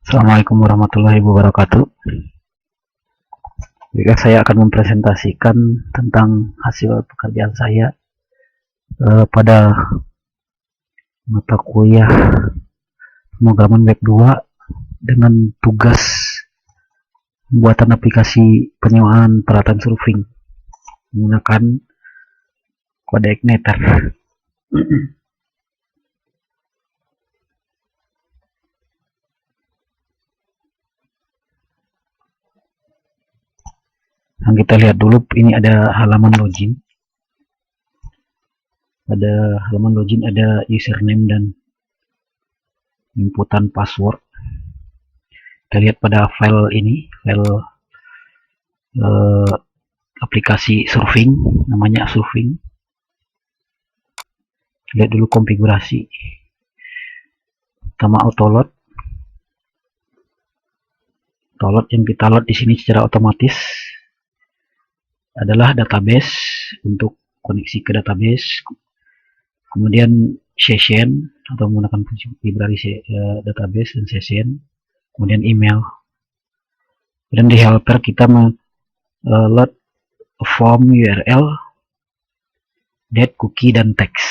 Assalamualaikum warahmatullahi wabarakatuh. Jika saya akan mempresentasikan tentang hasil pekerjaan saya pada mata kuliah pemrograman web 2 dengan tugas pembuatan aplikasi penyewaan peralatan surfing menggunakan kode Igniter. Yang kita lihat dulu, ini ada halaman login. Pada halaman login ada username dan inputan password. Kita lihat pada file ini, file aplikasi surfing, namanya surfing. Lihat dulu konfigurasi. Pertama autoload. Autoload yang kita load di sini secara otomatis adalah database, untuk koneksi ke database. Kemudian session atau menggunakan fungsi library database dan session. Kemudian email. Dan di helper kita load form URL, date, cookie, dan text.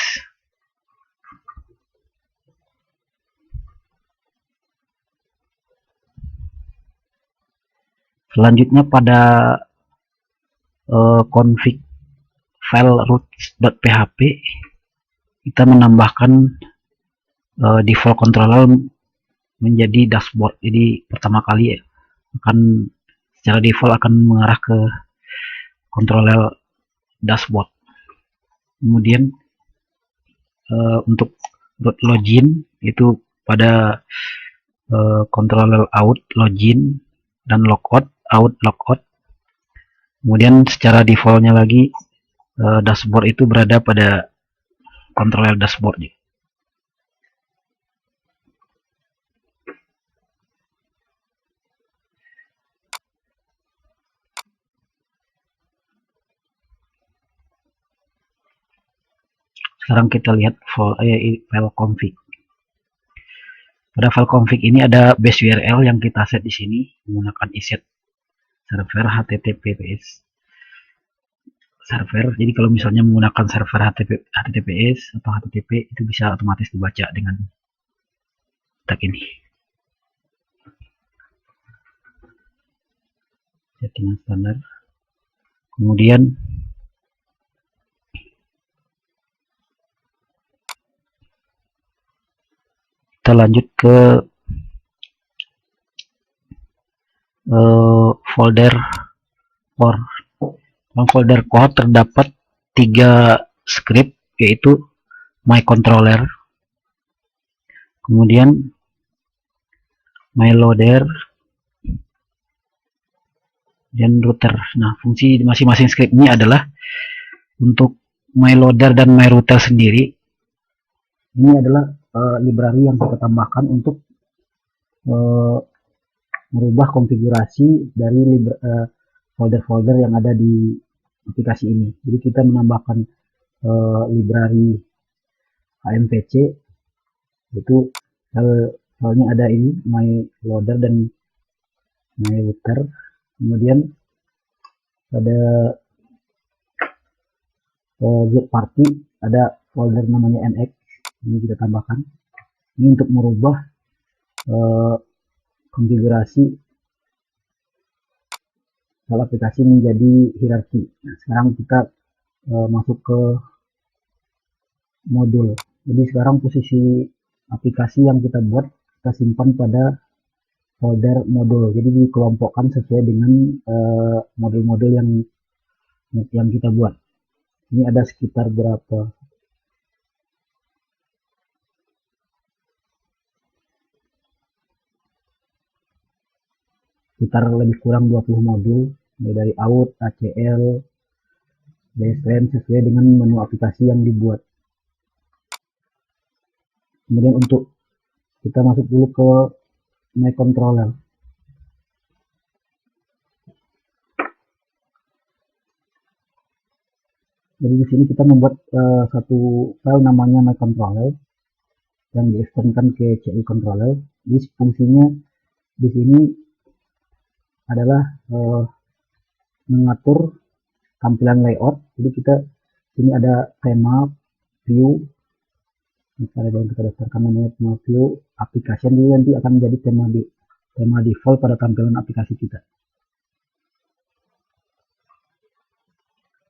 Selanjutnya pada config file root.php kita menambahkan default controller menjadi dashboard. Jadi pertama kali akan secara default akan mengarah ke controller dashboard. Kemudian untuk root login itu pada controller out, login, dan logout, out, logout. Kemudian secara defaultnya lagi dashboard itu berada pada controller dashboard. Sekarang kita lihat file config. Pada file config ini ada base URL yang kita set di sini menggunakan iset server HTTPS server. Jadi kalau misalnya menggunakan server HTTPS atau HTTP itu bisa otomatis dibaca dengan tag ini. Settingan standar. Kemudian kita lanjut ke folder core. Dalam folder core terdapat 3 script, yaitu my controller, kemudian my loader, dan router. Nah, fungsi masing-masing script ini adalah untuk my loader dan my router sendiri. Ini adalah library yang kita tambahkan untuk merubah konfigurasi dari folder-folder yang ada di aplikasi ini. Jadi kita menambahkan library AMPC, itu filenya ada ini, my loader dan my router. Kemudian pada third party ada folder namanya nx, ini kita tambahkan. Ini untuk merubah konfigurasi file aplikasi menjadi hierarki. Nah, sekarang kita masuk ke modul. Jadi sekarang posisi aplikasi yang kita buat kita simpan pada folder modul. Jadi dikelompokkan sesuai dengan modul-modul yang kita buat. Ini ada sekitar berapa? Sekitar lebih kurang 20 modul, dari out, ACL, baseline sesuai dengan menu aplikasi yang dibuat. Kemudian untuk kita masuk dulu ke my controller. Jadi di sini kita membuat satu file namanya my controller yang di extendkan ke CI controller. Jadi fungsinya di sini adalah mengatur tampilan layout. Jadi kita sini ada tema view, misalnya yang kita daftarkan namanya tema view application, jadi nanti akan menjadi tema default pada tampilan aplikasi kita.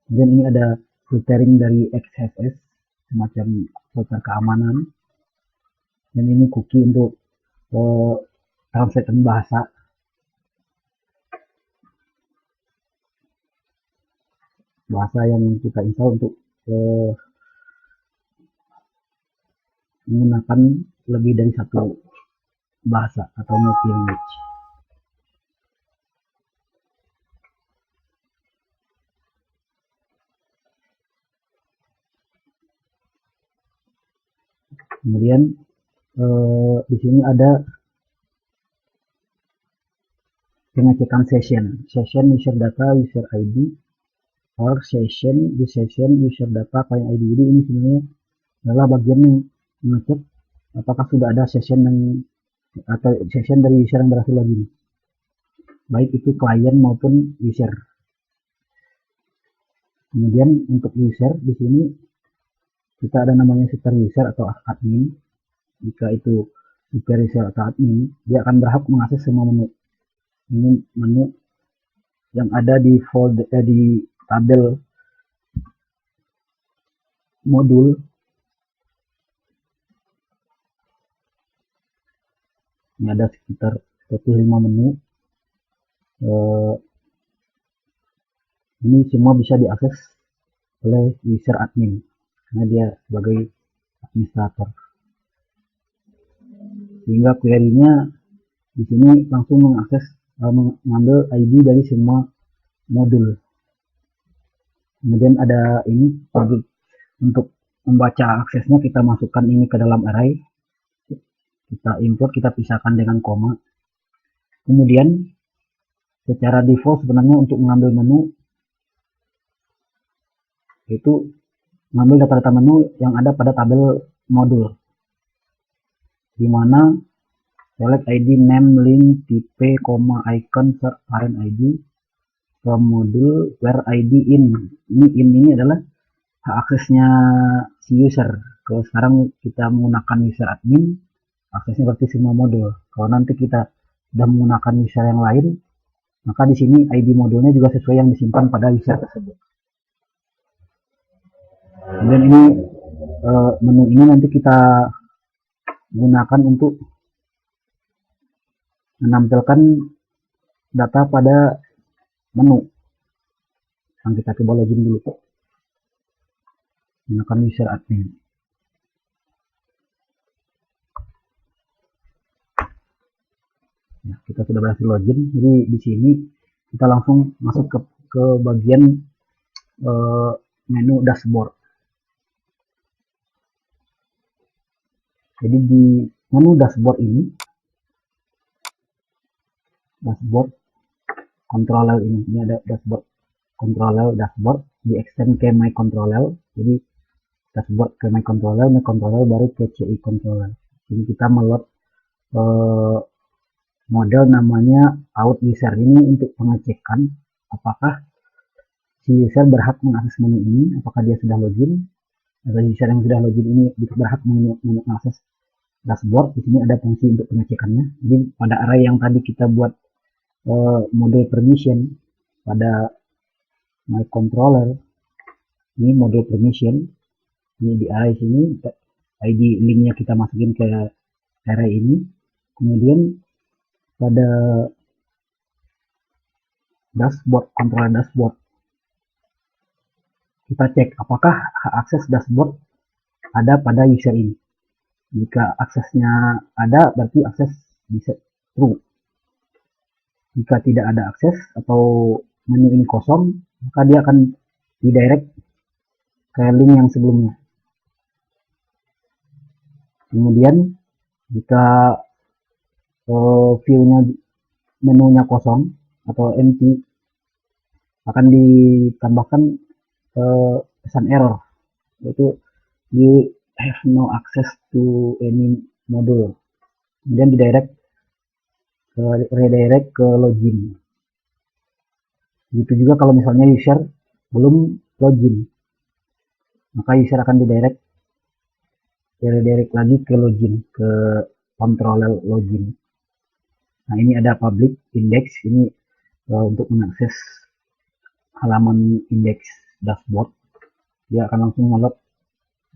Kemudian ini ada filtering dari XSS, semacam filter keamanan, dan ini cookie untuk translation bahasa. Yang kita install untuk menggunakan lebih dari satu bahasa atau multi language. Kemudian di sini ada pengecekan session user data, user ID, or session user data, client ID. Jadi ini sebenarnya adalah bagian yang mengecek apakah sudah ada session dari user yang berhasil login, baik itu klien maupun user. Kemudian untuk user di sini kita ada namanya super user atau admin. Jika itu super user atau admin, dia akan berhak mengakses semua menu. Ini menu yang ada di folder di tabel modul. Ini ada sekitar 25 menu. Ini semua bisa diakses oleh user admin karena dia sebagai administrator. Sehingga query-nya di sini langsung mengambil ID dari semua modul. Kemudian ada ini untuk membaca aksesnya, kita masukkan ini ke dalam array, kita import, kita pisahkan dengan koma. Kemudian secara default sebenarnya untuk mengambil menu itu mengambil data-data menu yang ada pada tabel modul, di mana select ID, name, link, type, icon, search, parent ID, from modul, where ID in. Ini adalah hak aksesnya si user. Kalau sekarang kita menggunakan user admin, aksesnya berarti semua modul. Kalau nanti kita sudah menggunakan user yang lain, maka di sini ID modulnya juga sesuai yang disimpan pada user tersebut. Kemudian ini menu ini nanti kita gunakan untuk menampilkan data pada menu. Yang kita coba login dulu, gunakan user admin. Nah, kita sudah berhasil login. Jadi di sini kita langsung masuk ke bagian menu dashboard. Jadi di menu dashboard ini, dashboard controller ini ada dashboard controller, dashboard di extend ke my controller. Jadi dashboard ke my controller baru ke CI controller. Jadi kita meload model namanya out user ini untuk pengecekan apakah si user berhak mengakses menu ini, apakah dia sudah login. Atau user yang sudah login ini berhak mengakses dashboard. Di sini ada fungsi untuk pengecekannya. Jadi pada array yang tadi kita buat model permission pada my controller, ini model permission, ini di array sini ID linknya kita masukin ke array ini. Kemudian pada dashboard, controller dashboard, kita cek apakah hak akses dashboard ada pada user ini. Jika aksesnya ada, berarti akses bisa true. Jika tidak ada akses atau menu ini kosong, maka dia akan redirect ke link yang sebelumnya. Kemudian jika view-nya menunya kosong atau empty, akan ditambahkan pesan error, yaitu you have no access to any module. Kemudian didirect redirect ke login. Begitu juga kalau misalnya user belum login, maka user akan redirect lagi ke login, ke controller login. Nah, ini ada public index, ini untuk mengakses halaman index dashboard. Dia akan langsung nge-load.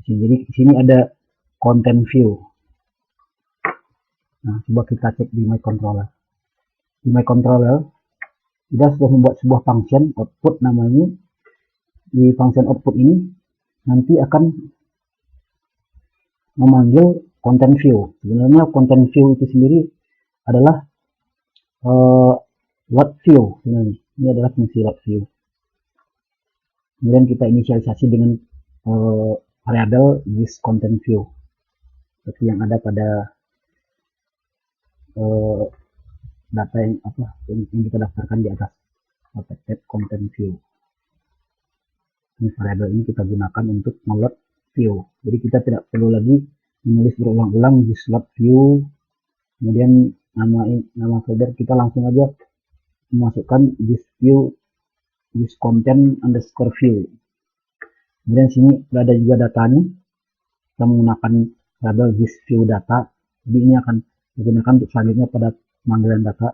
Jadi di sini ada content view. Nah, coba kita cek di my controller. Di my controller kita sudah membuat sebuah function output namanya. Di function output ini nanti akan memanggil content view. Sebenarnya content view itu sendiri adalah load view. Sebenarnya ini adalah fungsi load view. Kemudian kita inisialisasi dengan variabel this content view seperti yang ada pada data yang kita daftarkan di atas protected content view. Ini variabel ini kita gunakan untuk nge-load view. Jadi kita tidak perlu lagi menulis berulang-ulang this load view, kemudian nama folder kita langsung aja memasukkan this view, this content underscore view. Kemudian sini ada juga datanya, kita menggunakan variabel this view data. Jadi ini akan digunakan untuk selanjutnya pada pemanggilan data.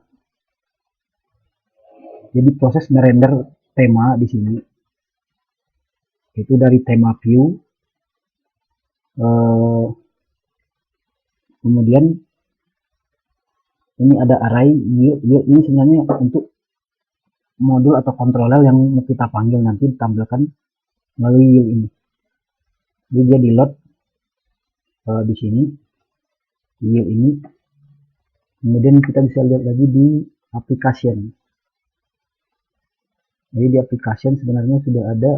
Jadi proses merender tema di sini itu dari tema view, kemudian ini ada array yield. Ini sebenarnya untuk modul atau controller yang kita panggil nanti ditampilkan melalui yield ini. Jadi dia di load di sini yield ini. Kemudian kita bisa lihat lagi di application. Jadi di application sebenarnya sudah ada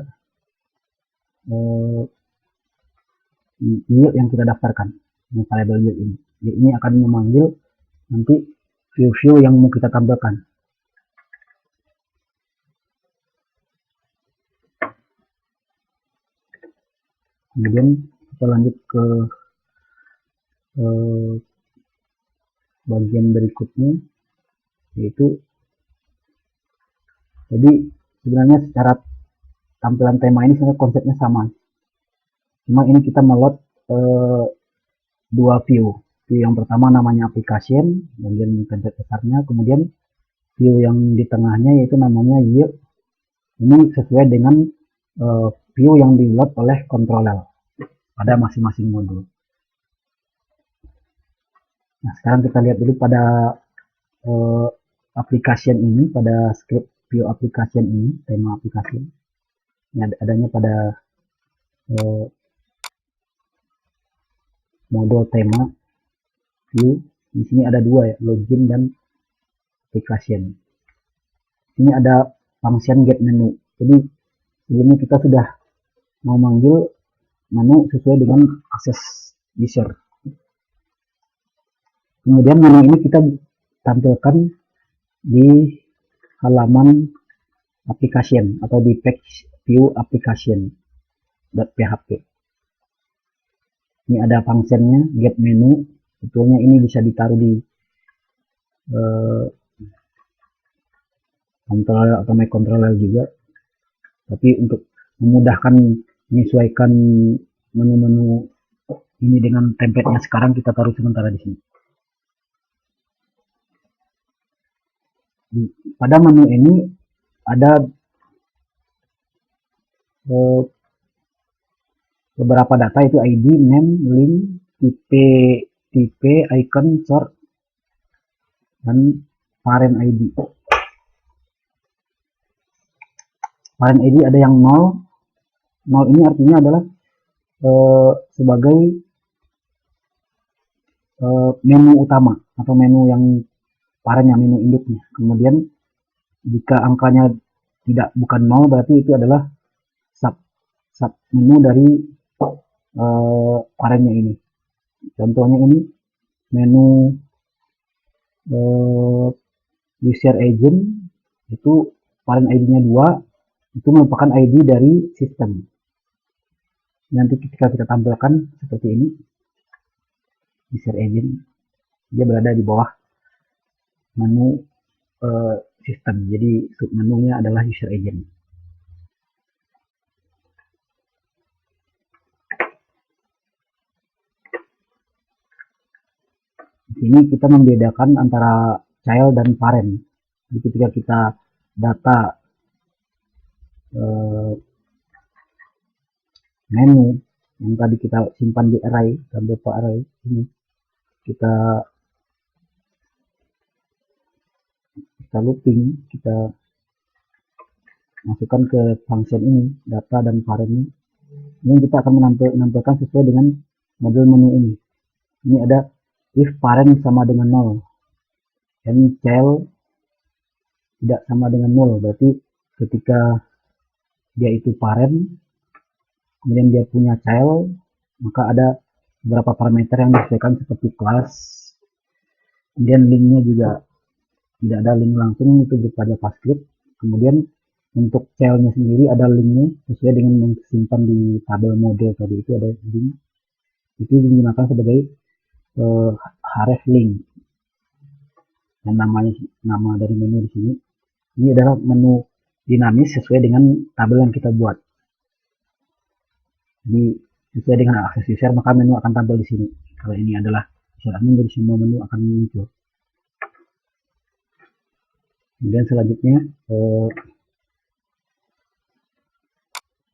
yield yang kita daftarkan, yang variable yield ini. Yield ini akan memanggil nanti view-view yang mau kita tampilkan. Kemudian kita lanjut ke bagian berikutnya, yaitu jadi sebenarnya secara tampilan tema ini sebenarnya konsepnya sama, cuma ini kita meload dua view. View yang pertama namanya application, bagian template besarnya, kemudian view yang di tengahnya yaitu namanya yield. Ini sesuai dengan view yang di load oleh controller pada masing-masing modul. Nah, sekarang kita lihat dulu pada application ini, pada script view application ini, tema application. Ini adanya pada modul tema view. Di sini ada dua ya, login dan application. Ini ada function get menu. Jadi sebelumnya kita sudah mau manggil menu sesuai dengan akses user. Kemudian menu ini kita tampilkan di halaman application atau di page view application.php. Ini ada fungsinya get menu. Sebetulnya ini bisa ditaruh di controller atau my controller juga. Tapi untuk memudahkan menyesuaikan menu-menu ini dengan template-nya sekarang, kita taruh sementara di sini. Pada menu ini ada beberapa data, itu ID, name, link, tipe, icon, sort, dan parent ID. Parent ID ada yang 0. 0 ini artinya adalah sebagai menu utama atau menu yang parentnya, menu induknya. Kemudian jika angkanya bukan 0, berarti itu adalah sub menu dari parentnya ini. Contohnya ini menu user agent, itu parent ID-nya 2, itu merupakan ID dari sistem. Nanti ketika kita tampilkan seperti ini, user agent, dia berada di bawah menu sistem. Jadi submenunya adalah user agent. Di sini kita membedakan antara child dan parent. Jadi ketika kita data menu yang tadi kita simpan di array dan beberapa array ini, kita looping, kita masukkan ke function ini, data dan parent ini kita akan menampilkan sesuai dengan model menu ini. Ini ada if parent sama dengan 0 and child tidak sama dengan 0, berarti ketika dia itu parent kemudian dia punya child, maka ada beberapa parameter yang disesuaikan seperti kelas, kemudian linknya juga tidak ada link langsung, itu berupa JavaScript. Kemudian untuk childnya sendiri ada linknya sesuai dengan yang disimpan di tabel model tadi, itu ada link, itu digunakan sebagai href link, dan nama dari menu di sini. Ini adalah menu dinamis sesuai dengan tabel yang kita buat. Jadi sesuai dengan akses user maka menu akan tampil di sini. Kalau ini adalah user admin, jadi semua menu akan muncul. Kemudian selanjutnya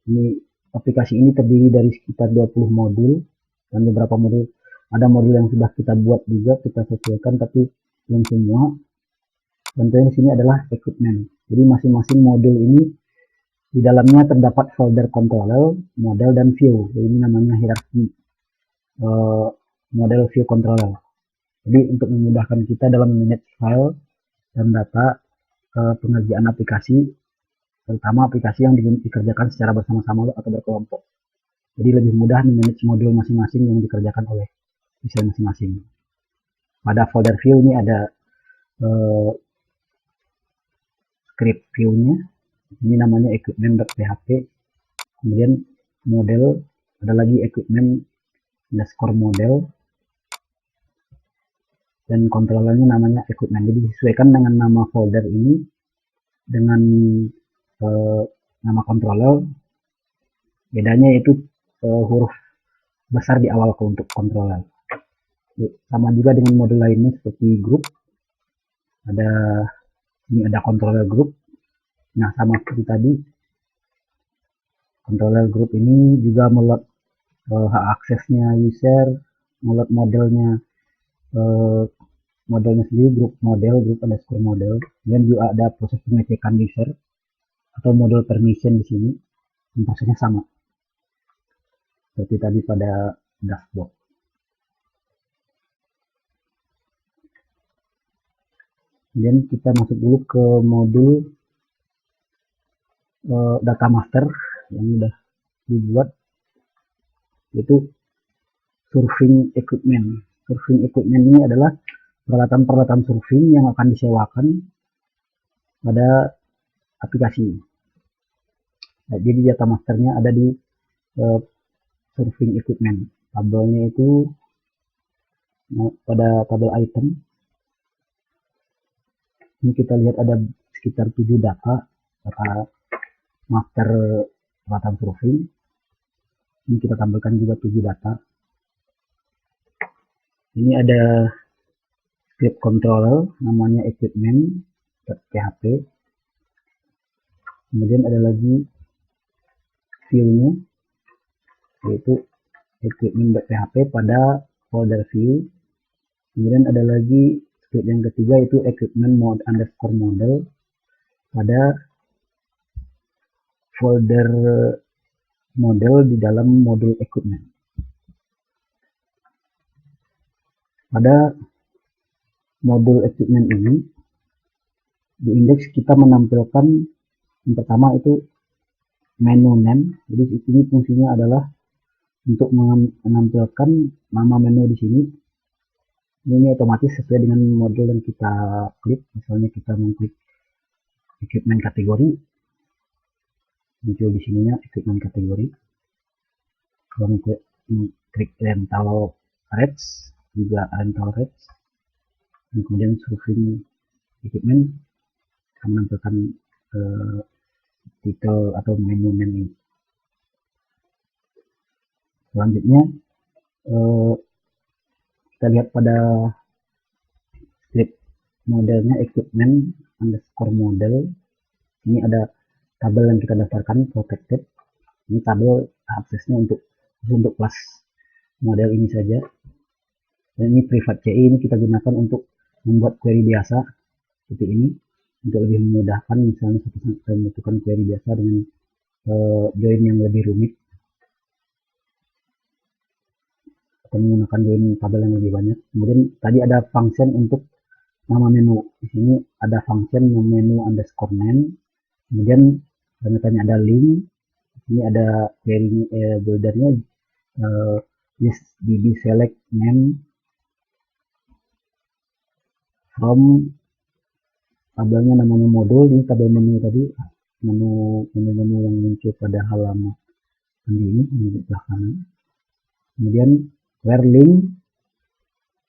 ini aplikasi ini terdiri dari sekitar 20 modul, dan beberapa modul, ada modul yang sudah kita buat juga, kita sesuaikan, tapi belum semua. Contohnya di sini adalah equipment. Jadi masing-masing modul ini di dalamnya terdapat folder controller, model, dan view. Jadi ini namanya hierarki model view controller. Jadi untuk memudahkan kita dalam manage file dan data pengerjaan aplikasi, terutama aplikasi yang dikerjakan secara bersama-sama atau berkelompok. Jadi lebih mudah memanage modul masing-masing yang dikerjakan oleh user masing-masing. Pada folder view ini ada script view-nya, ini namanya equipment.php. Kemudian model, ada lagi equipment_model, dan kontrolernya namanya equipment. Jadi disesuaikan dengan nama folder ini dengan nama controller. Bedanya itu huruf besar di awal untuk controller. Sama juga dengan model lainnya seperti group. Ini ada controller group. Nah, sama seperti tadi, controller group ini juga melot hak aksesnya user, melot modelnya sendiri, group underscore model, dan juga ada proses pengecekan user atau model permission di sini. Prosesnya sama seperti tadi pada dashboard. Kemudian kita masuk dulu ke modul data master yang sudah dibuat, yaitu surfing equipment. Surfing equipment ini adalah peralatan-peralatan surfing yang akan disewakan pada aplikasi. Nah, jadi data masternya ada di surfing equipment. Tabelnya itu pada tabel item. Ini kita lihat ada sekitar 7 data master peralatan surfing. Ini kita tampilkan juga 7 data. Ini ada script controller namanya equipment.php. Kemudian ada lagi view-nya, yaitu equipment.php pada folder view. Kemudian ada lagi script yang ketiga, yaitu equipment_model pada folder model di dalam modul equipment. Pada modul equipment ini, di indeks kita menampilkan yang pertama itu menu name. Jadi di sini fungsinya adalah untuk menampilkan nama menu di sini. Ini otomatis sesuai dengan modul yang kita klik. Misalnya kita mengklik equipment kategori, muncul di sininya equipment kategori. Kalau klik rental rates, juga rental rates. Dan kemudian surfing equipment akan menampilkan titel atau menu-menu ini. Selanjutnya kita lihat pada script modelnya equipment underscore model. Ini ada tabel yang kita daftarkan protected. Ini tabel aksesnya untuk kelas model ini saja. Dan ini private CI ini kita gunakan untuk membuat query biasa seperti ini untuk lebih memudahkan, misalnya kita membutuhkan query biasa dengan join yang lebih rumit atau menggunakan join tabel yang lebih banyak. Kemudian tadi ada function untuk nama menu. Di sini ada function menu underscore name. Kemudian ternyata ada link. Di sini ada query buildernya list db select name from tabelnya namanya modul. Ini tabel menu tadi, menu yang muncul pada halaman ini di sebelah kanan. Kemudian where link,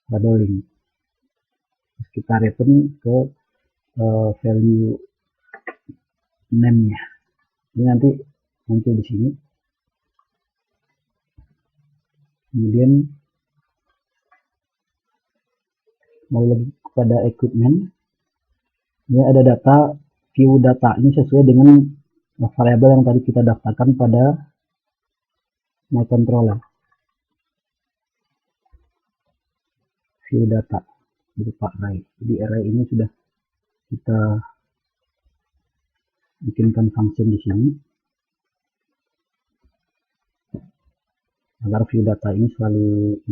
tabel link. Terus kita return ke value name-nya. Ini nanti muncul di sini. Kemudian kembali kepada equipment. Ini ada data view data. Ini sesuai dengan variabel yang tadi kita daftarkan pada my controller. View data berupa array. Jadi array ini sudah kita bikinkan function di sini agar view data ini selalu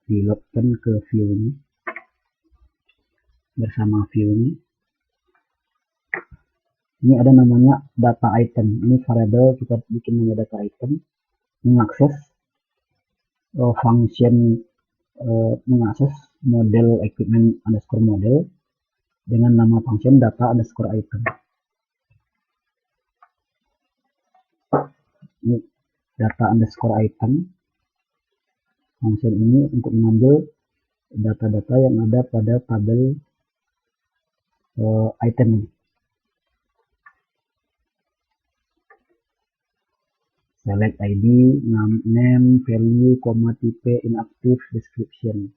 di loadkan ke view ini bersama view ini. Ini ada namanya data item. Ini variabel kita bikin namanya data item. Mengakses function mengakses model equipment underscore model dengan nama function data underscore item. Ini data underscore item. Function ini untuk mengambil data-data yang ada pada tabel item ini. Select ID, name, value, type, inactive, description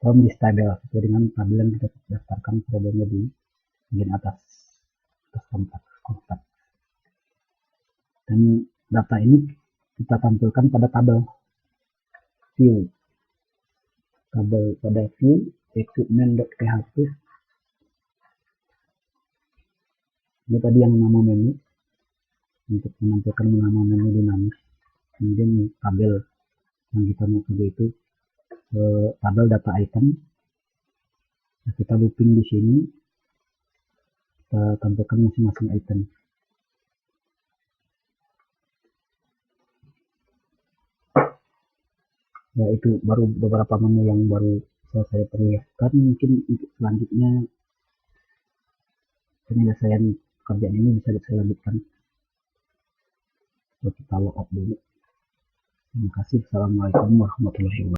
from this table sesuai dengan tabel yang kita daftarkan tabelnya di bagian atas kontak. Dan data ini kita tampilkan pada tabel view. Tabel pada view equipment.php. Ini tadi yang nama menu untuk menampilkan nama menu dinamis. Kemudian tabel yang kita mau kerja itu tabel data item. Nah, kita looping di sini, kita tampilkan masing-masing item. Ya, itu baru beberapa menu yang baru bisa saya perlihatkan. Mungkin untuk selanjutnya penyelesaian pekerjaan ini bisa saya lanjutkan. Kita log out dulu. Terima kasih. Assalamualaikum warahmatullahi wabarakatuh.